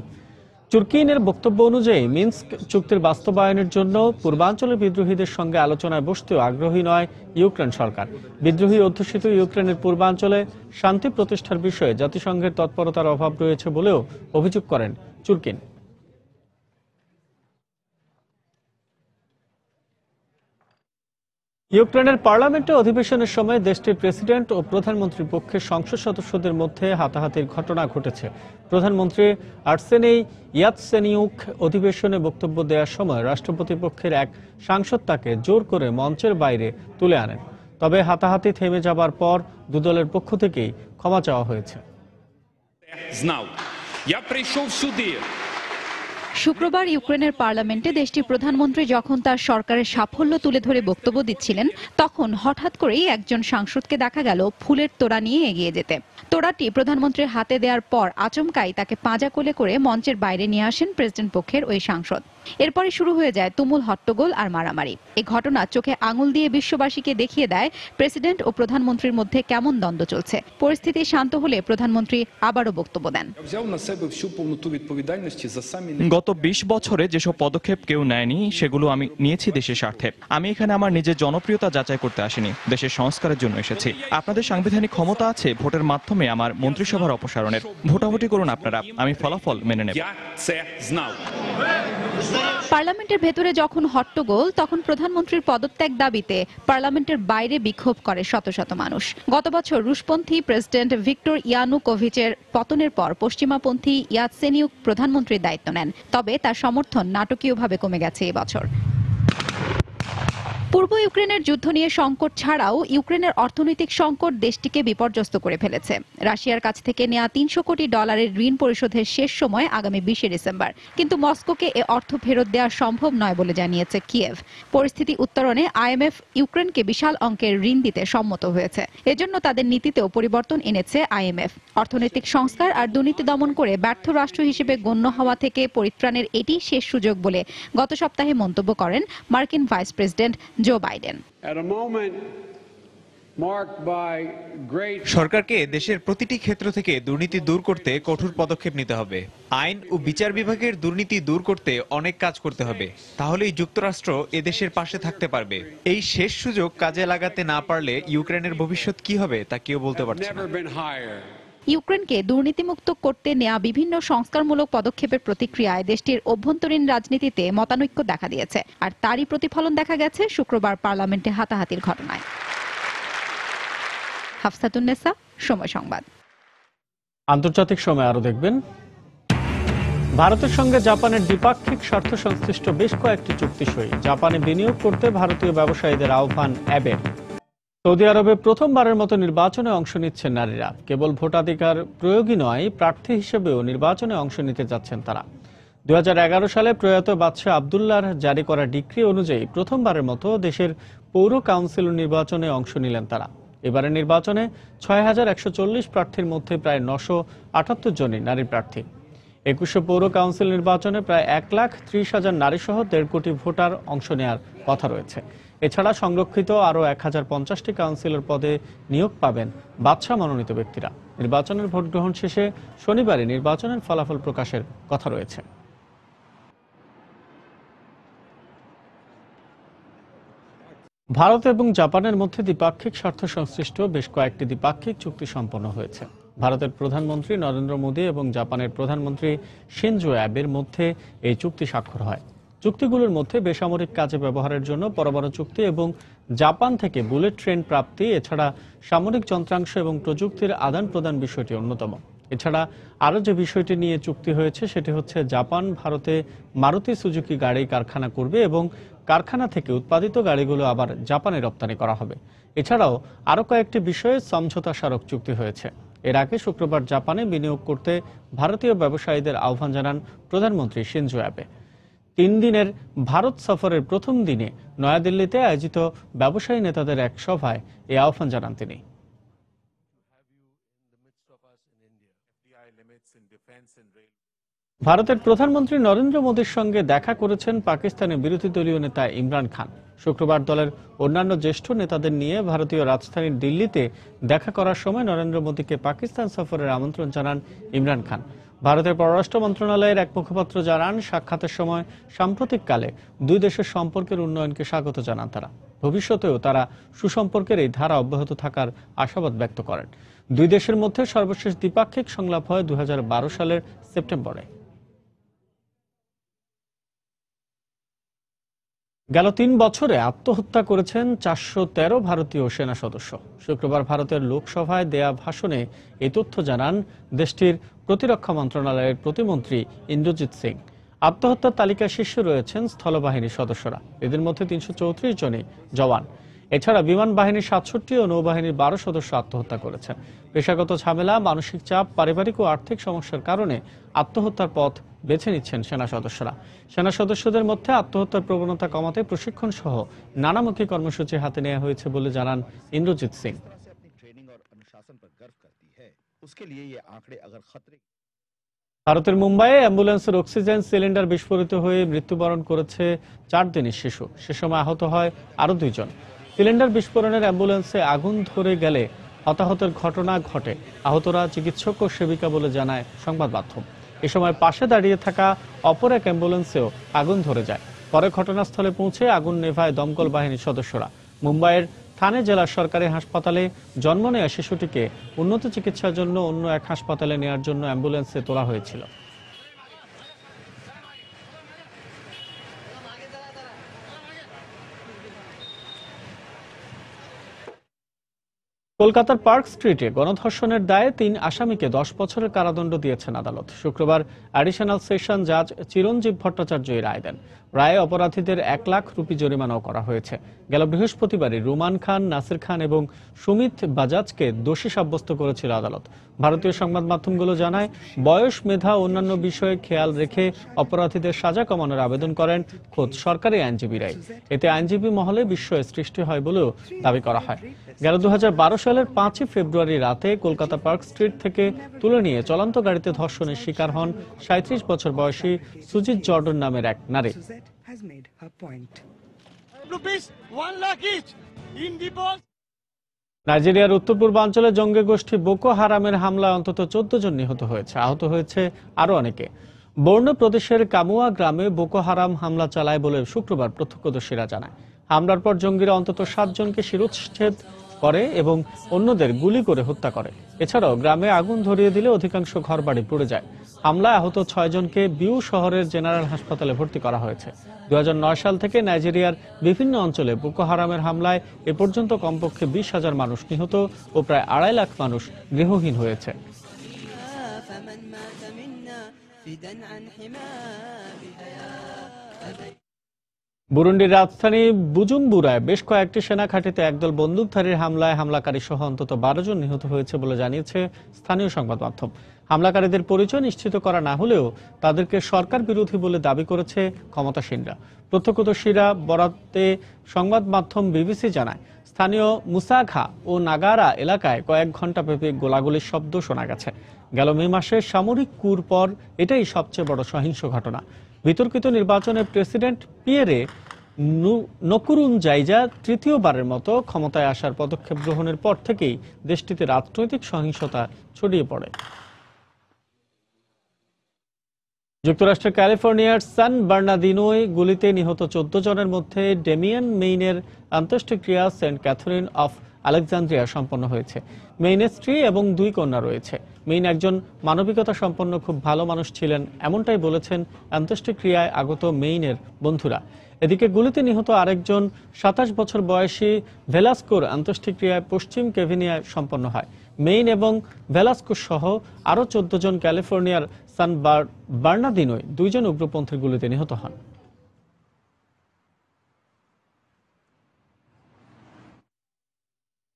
চুরকিনের বক্তব্য অনুযায়ী মিনস্ক চুক্তির বাস্তবায়নের জন্য পূর্বাঞ্চলের বিদ্রোহীদের সঙ্গে আলোচনায় বসতেও আগ্রহী নয় ইউক্রেন সরকার। বিদ্রোহী অধ্যুষিত ইউক্রেনের পূর্বাঞ্চলে শান্তি প্রতিষ্ঠার বিষয়ে জাতিসংঘের তৎপরতার অভাব রয়েছে বলেও অভিযোগ করেন চুরকিন। ইউক্রেনের পার্লামেন্টে অধিবেশনের সময় দেশটির প্রেসিডেন্ট ও প্রধানমন্ত্রীর পক্ষের সংসদ সদস্যদের মধ্যে হাতাহাতির ঘটনা ঘটেছে। প্রধানমন্ত্রী আর্সেনি ইয়াতসেনিউক অধিবেশনে বক্তব্য দেওয়ার সময় রাষ্ট্রপতি পক্ষের এক সাংসদ তাকে জোর করে মঞ্চের বাইরে তুলে আনেন। তবে হাতাহাতি থেমে যাবার পর দুদলের পক্ষ থেকেই ক্ষমা চাওয়া হয়েছে। শুক্রবার ইউক্রেনের পার্লামেন্টে দেশটির প্রধানমন্ত্রী যখন তার সরকারের সাফল্য তুলে ধরে বক্তব্য দিচ্ছিলেন, তখন হঠাৎ করেই একজন সাংসদকে দেখা গেল ফুলের তোড়া নিয়ে এগিয়ে যেতে। তোড়াটি প্রধানমন্ত্রীর হাতে দেওয়ার পর আচমকাই তাকে পাঁজা কোলে করে মঞ্চের বাইরে নিয়ে আসেন প্রেসিডেন্ট পক্ষের ওই সাংসদ। এরপরে শুরু হয়ে যায় তুমুল হট্টগোল আর মারামারি। এই ঘটনা চোখে আঙুল দিয়ে বিশ্ববাসীকে দেখিয়ে দেয় প্রেসিডেন্ট ও প্রধানমন্ত্রীর মধ্যে কেমন দ্বন্দ্ব চলছে। পরিস্থিতি শান্ত হলে প্রধানমন্ত্রী আবারও বক্তব্য দেন। গত 20 বছরে যেসব পদক্ষেপ কেউ নেয়নি সেগুলো আমি নিয়েছি দেশের স্বার্থে। আমি এখানে আমার নিজের জনপ্রিয়তা যাচাই করতে আসিনি, দেশের সংস্কারের জন্য এসেছি। আপনাদের সাংবিধানিক ক্ষমতা আছে ভোটের মাধ্যমে আমার মন্ত্রিসভার অপসারণের। ভোটাভুটি করুন আপনারা, আমি ফলাফল মেনে নেব। পার্লামেন্টের ভেতরে যখন হট্টগোল, তখন প্রধানমন্ত্রীর পদত্যাগ দাবিতে পার্লামেন্টের বাইরে বিক্ষোভ করে শত শত মানুষ। গত বছর রুশপন্থী প্রেসিডেন্ট ভিক্টর ইয়ানুকোভিচের পতনের পর পশ্চিমাপন্থী ইয়াতসেনিউক প্রধানমন্ত্রীর দায়িত্ব নেন। তবে তার সমর্থন নাটকীয়ভাবে কমে গেছে এবছর। পূর্ব ইউক্রেনের যুদ্ধ নিয়ে সংকট ছাড়াও ইউক্রেনের অর্থনৈতিক সংকট দেশটিকে বিপর্যস্ত করে ফেলেছে। রাশিয়ার কাছ থেকে নেওয়া $300 কোটি ঋণ পরিশোধের শেষ সময় আগামী 20 ডিসেম্বর। কিন্তু মস্কোকে এ অর্থ ফেরত দেওয়া সম্ভব নয় বলে জানিয়েছে কিয়েভ। পরিস্থিতি উত্তরণে আইএমএফ ইউক্রেনকে বিশাল অঙ্কের ঋণ দিতে সম্মত হয়েছে। এজন্য তাদের নীতিতেও পরিবর্তন এনেছে আইএমএফ। অর্থনৈতিক সংস্কার আর দুর্নীতি দমন করে ব্যর্থ রাষ্ট্র হিসেবে গণ্য হওয়া থেকে পরিত্রাণের এটি শেষ সুযোগ বলে গত সপ্তাহে মন্তব্য করেন মার্কিন ভাইস প্রেসিডেন্ট জো বাইডেন। সরকারকে দেশের প্রতিটি ক্ষেত্র থেকে দুর্নীতি দূর করতে কঠোর পদক্ষেপ নিতে হবে। আইন ও বিচার বিভাগের দুর্নীতি দূর করতে অনেক কাজ করতে হবে। তাহলেই যুক্তরাষ্ট্র এদেশের পাশে থাকতে পারবে। এই শেষ সুযোগ কাজে লাগাতে না পারলে ইউক্রেনের ভবিষ্যৎ কি হবে তা কেউ বলতে পারছে না। ইউক্রেনকে দুর্নীতিমুক্ত করতে নেওয়া বিভিন্ন সংস্কারমূলক পদক্ষেপের প্রতিক্রিয়ায় দেশটির অভ্যন্তরীণ রাজনীতিতে মতানৈক্য দেখা দিয়েছে। আর তারই প্রতিফলন দেখা গেছে শুক্রবার পার্লামেন্টে হাতাহাতির ঘটনায়। হাফসাতুন্নেসা, সময় সংবাদ। আন্তর্জাতিক সময় আরো দেখবেন, ভারতের সঙ্গে জাপানের দ্বিপাক্ষিক স্বার্থ সংশ্লিষ্ট বেশ কয়েকটি চুক্তি সই। জাপানে বিনিয়োগ করতে ভারতীয় ব্যবসায়ীদের আহ্বান অ্যাবের। সৌদি আরবে প্রথমবারের মতো নির্বাচনে অংশ নিচ্ছেন নারীরা। কেবল ভোটাধিকার প্রয়োগই নয়, প্রার্থী হিসেবেও নির্বাচনে অংশ নিতে যাচ্ছেন তারা। 2011 সালে প্রয়াত বাদশাহ আবদুল্লাহর জারি করা ডিক্রি অনুযায়ী প্রথমবারের মতো দেশের পৌর কাউন্সিল নির্বাচনে অংশ নিলেন তারা। এবারের নির্বাচনে 6140 প্রার্থীর মধ্যে প্রায় 978 জনই নারী প্রার্থী। 2100 পৌর কাউন্সিল নির্বাচনে প্রায় 1,30,000 নারী সহ 1.5 কোটি ভোটার অংশ নেওয়ার কথা রয়েছে। এছাড়া সংরক্ষিত আরও 1050টি কাউন্সিলর পদে নিয়োগ পাবেন বাদশাহ মনোনীত ব্যক্তিরা। নির্বাচনের ভোট গ্রহণ শেষে শনিবারই নির্বাচনের ফলাফল প্রকাশের কথা রয়েছে। ভারত এবং জাপানের মধ্যে দ্বিপাক্ষিক স্বার্থ সংশ্লিষ্ট বেশ কয়েকটি দ্বিপাক্ষিক চুক্তি সম্পন্ন হয়েছে। ভারতের প্রধানমন্ত্রী নরেন্দ্র মোদী এবং জাপানের প্রধানমন্ত্রী শিনজো অ্যাবের মধ্যে এই চুক্তি স্বাক্ষর হয়। চুক্তিগুলোর মধ্যে বেসামরিক কাজে ব্যবহারের জন্য পরমাণু চুক্তি এবং জাপান থেকে বুলেট ট্রেন প্রাপ্তি, এছাড়া সামরিক যন্ত্রাংশ এবং প্রযুক্তির আদান প্রদান বিষয়টি অন্যতম। এছাড়া আরও যে বিষয়টি নিয়ে চুক্তি হয়েছে সেটি হচ্ছে জাপান ভারতে মারুতি সুজুকি গাড়ি কারখানা করবে এবং কারখানা থেকে উৎপাদিত গাড়িগুলো আবার জাপানে রপ্তানি করা হবে। এছাড়াও আরও কয়েকটি বিষয়ে সমঝোতা স্মারক চুক্তি হয়েছে। এর আগে শুক্রবার জাপানে বিনিয়োগ করতে ভারতীয় ব্যবসায়ীদের আহ্বান জানান প্রধানমন্ত্রী শিনজো অ্যাবে। 3 দিনের ভারত সফরের প্রথম দিনে নয়াদিল্লিতে আয়োজিত ব্যবসায়ী নেতাদের এক সভায় এই আহ্বান জানান তিনি। ভারতের প্রধানমন্ত্রী নরেন্দ্র মোদীর সঙ্গে দেখা করেছেন পাকিস্তানের বিরোধী দলীয় নেতা ইমরান খান। শুক্রবার দলের অন্যান্য জ্যেষ্ঠ নেতাদের নিয়ে ভারতীয় রাজধানী দিল্লিতে দেখা করার সময় নরেন্দ্র মোদীকে পাকিস্তান সফরের আমন্ত্রণ জানান ইমরান খান। ভারতের পররাষ্ট্র মন্ত্রণালয়ের এক মুখপাত্র জানান, সাক্ষাতের সময় সাম্প্রতিককালে দুই দেশের সম্পর্কের উন্নয়নকে স্বাগত জানান তারা। ভবিষ্যতেও তারা সুসম্পর্কের এই ধারা অব্যাহত থাকার আশাবাদ ব্যক্ত করেন। দুই দেশের মধ্যে সর্বশেষ দ্বিপাক্ষিক সংলাপ হয় 2012 সালের সেপ্টেম্বরে। গেল 3 বছরে আত্মহত্যা করেছেন 413 ভারতীয় সেনা সদস্য। শুক্রবার ভারতের লোকসভায় দেয়া ভাষণে এই তথ্য জানান দেশটির প্রতিরক্ষা মন্ত্রণালয়ের প্রতিমন্ত্রী ইন্দ্রজিৎ সিং। আত্মহত্যার তালিকায় শীর্ষে রয়েছেন স্থলবাহিনীর সদস্যরা, এদের মধ্যে 334 জনই জওয়ান। এছাড়া বিমান বাহিনীর 67 ও নৌবাহিনীর 12 সদস্য আত্মহত্যা করেছেন। পেশাগত ঝামেলা, মানসিক চাপ, পারিবারিক ও আর্থিক সমস্যার কারণে আত্মহত্যার পথ বেছে নিচ্ছেন সেনা সদস্যরা। সেনা সদস্যদের মধ্যে আত্মহত্যার প্রবণতা কমাতে প্রশিক্ষণ সহ নানামুখী কর্মসূচি হাতে নেওয়া হয়েছে বলে জানান ইন্দ্রজিৎ সিং। ভারতের মুম্বাইয়ে অ্যাম্বুলেন্সের অক্সিজেন সিলিন্ডার বিস্ফোরিত হয়ে মৃত্যুবরণ করেছে 4 দিনের শিশু। সে সময় আহত হয় আরো 2 জন। সিলিন্ডার বিস্ফোরণের অ্যাম্বুলেন্সে আগুন ধরে গেলে হতাহতের ঘটনা ঘটে। আহতরা চিকিৎসক ও সেবিকা বলে জানায় সংবাদ মাধ্যম। এ সময় পাশে দাঁড়িয়ে থাকা অপর এক অ্যাম্বুলেন্সেও আগুন ধরে যায়। পরে ঘটনাস্থলে পৌঁছে আগুন নেভায় দমকল বাহিনীর সদস্যরা। মুম্বাইয়ের থানে জেলা সরকারি হাসপাতালে জন্ম নেওয়া শিশুটিকে উন্নত চিকিৎসার জন্য অন্য এক হাসপাতালে নেওয়ার জন্য অ্যাম্বুলেন্সে তোলা হয়েছিল। কলকাতার পার্ক স্ট্রিটে গণধর্ষণের দায়ে 3 আসামিকে 10 বছরের কারাদণ্ড দিয়েছেন আদালত। শুক্রবার অ্যাডিশনাল সেশন জাজ চিরঞ্জীব ভট্টাচার্য এই রায় দেন। রায়ে অপরাধীদের 1 লাখ রুপি জরিমানাও করা হয়েছে। গেল বৃহস্পতিবারই রুমান খান, নাসির খান এবং সুমিত বাজাজকে দোষী সাব্যস্ত করেছিল আদালত। ভারতীয় সংবাদ মাধ্যমগুলো জানায়, বয়স, মেধা ও অন্যান্য বিষয়ে খেয়াল রেখে অপরাধীদের সাজা কমানোর আবেদন করেন খোদ সরকারি আইনজীবীরাই। এতে আইনজীবী মহলে বিস্ময়ের সৃষ্টি হয় বলেও দাবি করা হয়। গেল 2012 সালের 5 ফেব্রুয়ারি রাতে কলকাতা পার্ক স্ট্রিট থেকে তুলে নিয়ে চলন্ত গাড়িতে ধর্ষণের শিকার হন 37 বছর বয়সী সুজিত জর্ডন নামের এক নারী। নাইজেরিয়ার উত্তর পূর্বাঞ্চলে জঙ্গি গোষ্ঠী বোকো হারামের হামলায় অন্তত 14 জন নিহত হয়েছে। আহত হয়েছে আরো অনেকে। বর্নো প্রদেশের কামুয়া গ্রামে বোকো হারাম হামলা চালায় বলে শুক্রবার প্রত্যক্ষদর্শীরা জানায়। হামলার পর জঙ্গিরা অন্তত 7 জনকে শিরশ্ছেদ করে এবং অন্যদের গুলি করে হত্যা করে। এছাড়াও গ্রামে আগুন ধরিয়ে দিলে অধিকাংশ ঘরবাড়ি পুড়ে যায়। হামলায় আহত 6 জনকে বিউ শহরের জেনারেল হাসপাতালে ভর্তি করা হয়েছে। 2009 সাল থেকে নাইজেরিয়ার বিভিন্ন অঞ্চলে বোকো হারামের হামলায় এ পর্যন্ত কমপক্ষে 20,000 মানুষ নিহত ও প্রায় 2.5 লাখ মানুষ গৃহহীন হয়েছে। বুরুন্ডির রাজধানী বুজুম্বুরায় বেশ কয়েকটি সেনা ঘাঁটিতে একদল বন্দুকধারীর হামলায় হামলাকারী সহ অন্তত 12 জন নিহত হয়েছে বলে জানিয়েছে স্থানীয় সংবাদ মাধ্যম। হামলাকারীদের পরিচয় নিশ্চিত করা না হলেও তাদেরকে সরকার বিরোধী বলে দাবি করেছে ক্ষমতাসীনরা। প্রত্যক্ষদর্শীরা বরাতে সংবাদ মাধ্যম বিবিসি জানায়, স্থানীয় মুসাঘা ও নাগারা এলাকায় কয়েক ঘন্টা ব্যাপী গোলাগুলির শব্দ শোনা গেছে। গেল মে মাসে সামরিক কুর পর এটাই সবচেয়ে বড় সহিংস ঘটনা। বিতর্কিত নির্বাচনে প্রেসিডেন্ট পিয়েরে নকুরুনজাইজা তৃতীয়বারের মতো ক্ষমতায় আসার পদক্ষেপ গ্রহণের পর থেকেই দেশটিতে রাজনৈতিক সহিংসতা ছড়িয়ে পড়ে। যুক্তরাষ্ট্রের ক্যালিফোর্নিয়ার সান বার্নাদিনোয় গুলিতে নিহত 14 জনের মধ্যে ডেমিয়ান মেইনের অন্ত্যেষ্টিক্রিয়া সেন্ট ক্যাথরিন অফ আলেকজান্দ্রিয়া সম্পন্ন হয়েছে। মেইনের স্ত্রী এবং 2 কন্যা রয়েছে। মেইন একজন মানবিকতা সম্পন্ন খুব ভালো মানুষ ছিলেন, এমনটাই বলেছেন অন্ত্যেষ্টিক্রিয়ায় আগত মেইনের বন্ধুরা। এদিকে গুলিতে নিহত আরেকজন 27 বছর বয়সী ভেলাস্কোর অন্ত্যেষ্টিক্রিয়ায় পশ্চিম কেভিনিয়ায় সম্পন্ন হয়। মেইন এবং ভেলাস্কো সহ আরও 14 জন ক্যালিফোর্নিয়ার সান বার্নাদিনোয় 2 জন উগ্রপন্থীর গুলিতে নিহত হন।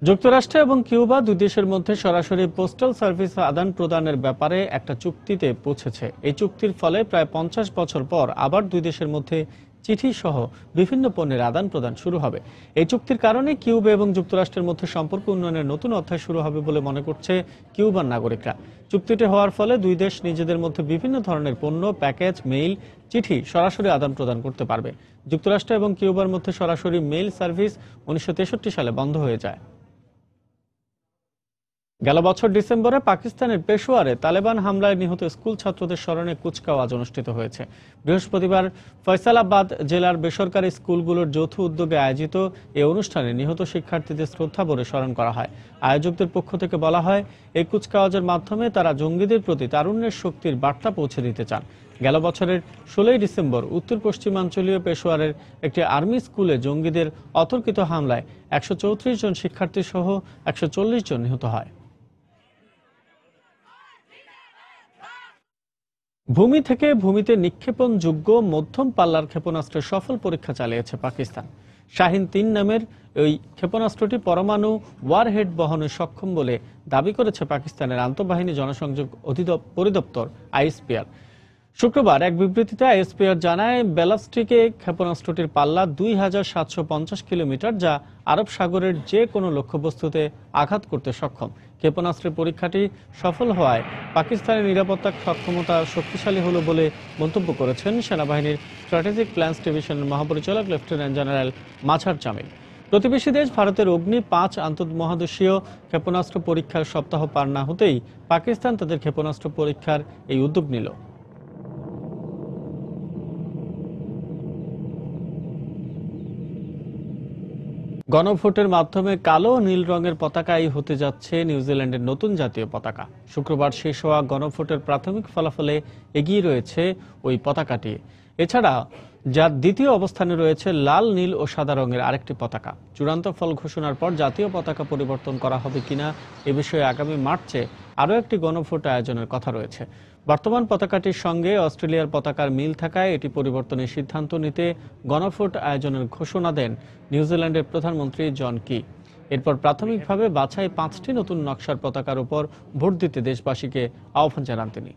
যুক্তরাষ্ট্র এবং কিউবা দুই দেশের মধ্যে সরাসরি পোস্টাল সার্ভিস আদান প্রদানের ব্যাপারে একটা চুক্তিতে পৌঁছেছে। এই চুক্তির ফলে প্রায় 50 বছর পর আবার দুই দেশের মধ্যে চিঠি সহ বিভিন্ন পণ্যের আদান প্রদান শুরু হবে। এই চুক্তির কারণে কিউবা এবং যুক্তরাষ্ট্রের মধ্যে সম্পর্ক উন্নয়নের নতুন অধ্যায় শুরু হবে বলে মনে করছে কিউবার নাগরিকরা। চুক্তিটি হওয়ার ফলে দুই দেশ নিজেদের মধ্যে বিভিন্ন ধরনের পণ্য, প্যাকেজ, মেইল, চিঠি সরাসরি আদান প্রদান করতে পারবে। যুক্তরাষ্ট্র এবং কিউবার মধ্যে সরাসরি মেইল সার্ভিস 1963 সালে বন্ধ হয়ে যায়। গেল বছর ডিসেম্বরে পাকিস্তানের পেশোয়ারে তালেবান হামলায় নিহত স্কুল ছাত্রদের স্মরণে কুচকাওয়াজ অনুষ্ঠিত হয়েছে। বৃহস্পতিবার ফয়সালাবাদ জেলার বেসরকারি স্কুলগুলোর যৌথ উদ্যোগে আয়োজিত এই অনুষ্ঠানে নিহত শিক্ষার্থীদের শ্রদ্ধাভরে স্মরণ করা হয়। আয়োজকদের পক্ষ থেকে বলা হয়, এই কুচকাওয়াজের মাধ্যমে তারা জঙ্গিদের প্রতি তারুণ্যের শক্তির বার্তা পৌঁছে দিতে চান। গেল বছরের 16 ডিসেম্বর উত্তর পশ্চিমাঞ্চলীয় পেশোয়ারের একটি আর্মি স্কুলে জঙ্গিদের অতর্কিত হামলায় 134 জন শিক্ষার্থী সহ 140 জন নিহত হয়। ভূমি থেকে ভূমিতে নিক্ষেপণযোগ্য মধ্যম পাল্লার ক্ষেপণাস্ত্রের সফল পরীক্ষা চালিয়েছে পাকিস্তান। শাহিন 3 নামের ওই ক্ষেপণাস্ত্রটি পরমাণু ওয়ারহেড বহনে সক্ষম বলে দাবি করেছে পাকিস্তানের আন্তঃবাহিনী জনসংযোগ পরিদপ্তর ISPR। শুক্রবার এক বিবৃতিতে আইএসপিআর জানায় ব্যালিস্টিকে ক্ষেপণাস্ত্রটির পাল্লা 2750 কিলোমিটার, যা আরব সাগরের যে কোনো লক্ষ্যবস্তুতে আঘাত করতে সক্ষম। ক্ষেপণাস্ত্রের পরীক্ষাটি সফল হওয়ায় পাকিস্তানের নিরাপত্তা সক্ষমতা শক্তিশালী হলো বলে মন্তব্য করেছেন সেনাবাহিনীর স্ট্র্যাটেজিক প্ল্যান্স ডিভিশনের মহাপরিচালক লেফটেন্যান্ট জেনারেল মাঝার জামিল। প্রতিবেশী দেশ ভারতের অগ্নি 5 আন্তঃমহাদেশীয় ক্ষেপণাস্ত্র পরীক্ষার সপ্তাহ পার না হতেই পাকিস্তান তাদের ক্ষেপণাস্ত্র পরীক্ষার এই উদ্যোগ নিল। গণভোটের মাধ্যমে কালো ও নীল রঙের পতাকাই হতে যাচ্ছে নিউজিল্যান্ডের নতুন জাতীয় পতাকা। শুক্রবার শেষ হওয়া গণভোটের প্রাথমিক ফলাফলে এগিয়ে রয়েছে ওই পতাকাটি। এছাড়া যার দ্বিতীয় অবস্থানে রয়েছে লাল, নীল ও সাদা রঙের আরেকটি পতাকা। চূড়ান্ত ফল ঘোষণার পর জাতীয় পতাকা পরিবর্তন করা হবে কিনা এ বিষয়ে আগামী মার্চে আরও একটি গণভোট আয়োজনের কথা রয়েছে। বর্তমান পতাকাটির সঙ্গে অস্ট্রেলিয়ার পতাকার মিল থাকায় এটি পরিবর্তনের সিদ্ধান্ত নিতে গণভোট আয়োজনের ঘোষণা দেন নিউজিল্যান্ডের প্রধানমন্ত্রী জন কি। এরপর প্রাথমিকভাবে বাছাই 5টি নতুন নকশার পতাকার উপর ভোট দিতে দেশবাসীকে আহ্বান জানান তিনি।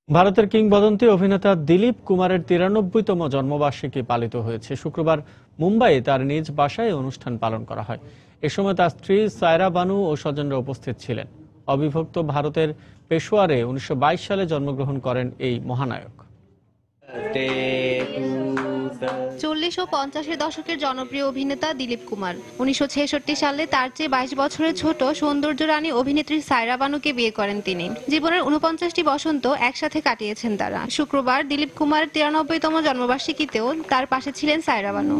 ভারতের কিংবদন্তি অভিনেতা দিলীপ কুমারের 93তম জন্মবার্ষিকী পালিত হয়েছে। শুক্রবার মুম্বাইয়ে তার নিজ বাসায় অনুষ্ঠান পালন করা হয়। এ সময় তার স্ত্রী সায়রা বানু ও স্বজনরা উপস্থিত ছিলেন। অবিভক্ত ভারতের পেশোয়ারে 1922 সালে জন্মগ্রহণ করেন এই মহানায়ক। 40 ও 50-এর দশকের জনপ্রিয় অভিনেতা দিলীপ কুমার 1966 সালে তার চেয়ে 22 বছরের ছোট সৌন্দর্য রানী অভিনেত্রী সায়রা বানুকে বিয়ে করেন তিনি। জীবনের 49টি বসন্ত একসাথে কাটিয়েছেন তারা। শুক্রবার দিলীপ কুমারের 93তম জন্মবার্ষিকীতেও তার পাশে ছিলেন সায়রা বানু।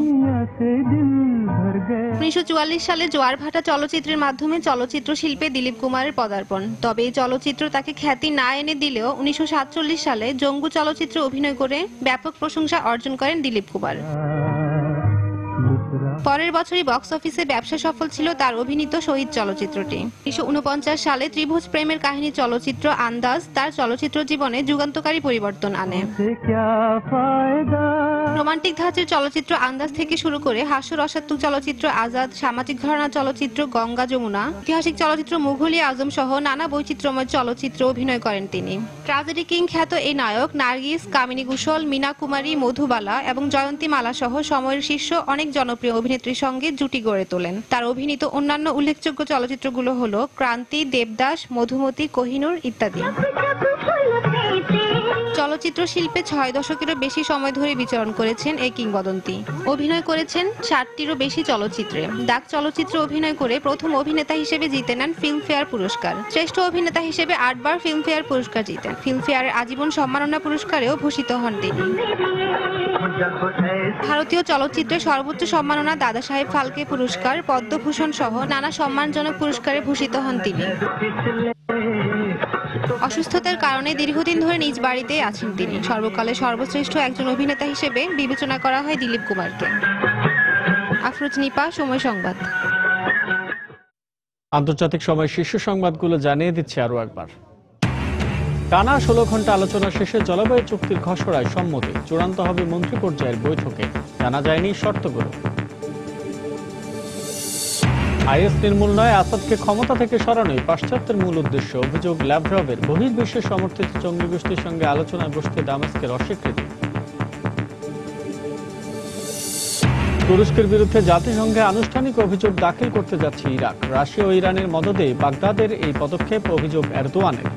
1944 সালে জোয়ার ভাটা চলচ্চিত্রের মাধ্যমে চলচ্চিত্র শিল্পে দিলীপ কুমারের পদার্পণ। তবে এই চলচ্চিত্র তাকে খ্যাতি না এনে দিলেও 1947 সালে জঙ্গু চলচ্চিত্রে অভিনয় করে ব্যাপক প্রশংসা অর্জন করেন দিলীপ কুমার। পরের বছরই বক্স অফিসে ব্যবসা সফল ছিল তার অভিনীত শহীদ চলচ্চিত্রটি। 1949 সালে ত্রিভুজ প্রেমের কাহিনী চলচ্চিত্র আন্দাজ তার চলচ্চিত্র জীবনে যুগান্তকারী পরিবর্তন আনে। রোমান্টিক ধাঁচের চলচ্চিত্র আন্দাজ থেকে শুরু করে হাস্যরসাত্মক চলচ্চিত্র আজাদ, সামাজিক ঘরানা চলচ্চিত্র গঙ্গা যমুনা, ঐতিহাসিক চলচ্চিত্র মুঘলি আজম সহ নানা বৈচিত্র্যময় চলচ্চিত্র অভিনয় করেন তিনি। ট্র্যাজেডি কিং খ্যাত এই নায়ক নার্গিস, কামিনী কুশল, মীনা কুমারী, মধুবালা এবং জয়ন্তী মালা সহ সময়ের শীর্ষ অনেক জনপ্রিয় অভিনেত্রীর সঙ্গে জুটি গড়ে তোলেন। তার অভিনীত অন্যান্য উল্লেখযোগ্য চলচ্চিত্রগুলো হলো ক্রান্তি, দেবদাস, মধুমতি, কোহিনূর ইত্যাদি। চলচ্চিত্র শিল্পে 6 দশকেরও বেশি সময় ধরে বিচরণ করেছেন এই কিংবদন্তি। অভিনয় করেছেন 60টিরও বেশি চলচ্চিত্রে। ডাক চলচ্চিত্রে অভিনয় করে প্রথম অভিনেতা হিসেবে জিতে নেন ফিল্মফেয়ার পুরস্কার। শ্রেষ্ঠ অভিনেতা হিসেবে 8 বার ফিল্মফেয়ার পুরস্কার জিতেন। ফিল্মফেয়ারের আজীবন সম্মাননা পুরস্কারেও ভূষিত হন তিনি। ভারতীয় চলচ্চিত্রের সর্বোচ্চ সম্মাননা দাদা সাহেব ফালকে পুরস্কার, পদ্মভূষণ সহ নানা সম্মানজনক পুরস্কারে ভূষিত হন তিনি। অসুস্থতার কারণে দীর্ঘদিন ধরে নিজ বাড়িতেই আছেন তিনি। সর্বকালের সর্বশ্রেষ্ঠ একজন অভিনেতা হিসেবে বিবেচনা করা হয় দিলীপ কুমারকে। আফরোজ নিপা, সময় সংবাদ। আন্তর্জাতিক সময় শীর্ষ সংবাদগুলো জানিয়ে দিচ্ছে আরো একবার। টানা 16 ঘন্টা আলোচনা শেষে জলবায়ু চুক্তির খসড়ায় সম্মতি। চূড়ান্ত হবে মন্ত্রী পর্যায়ের বৈঠকে। জানা যায়নি শর্তগুলো। আইএস নির্মূল নয়, আসাদকে ক্ষমতা থেকে সরানোই পাশ্চাত্যের মূল উদ্দেশ্য। অভিযোগ ল্যাভরভের। বহির্বিশ্বের সমর্থিত জঙ্গি গোষ্ঠীর সঙ্গে আলোচনায় বসতে দামেস্কের অস্বীকৃতি। তুরস্কের বিরুদ্ধে জাতিসংঘে আনুষ্ঠানিক অভিযোগ দাখিল করতে যাচ্ছে ইরাক। রাশিয়া ও ইরানের মদদে বাগদাদের এই পদক্ষেপ, অভিযোগ এরদোয়ানের।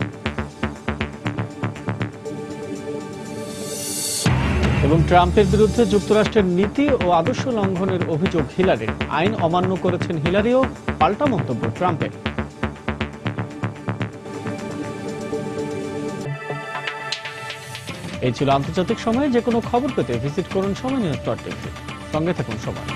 এবং ট্রাম্পের বিরুদ্ধে যুক্তরাষ্ট্রের নীতি ও আদর্শ লঙ্ঘনের অভিযোগ হিলারির। আইন অমান্য করেছেন হিলারিও, পাল্টা মন্তব্য ট্রাম্পের। এই ছিল আন্তর্জাতিক সময়ে। যে কোনো খবর পেতে ভিজিট করুন সময় নিউজ.tv। সঙ্গে থাকুন সময়।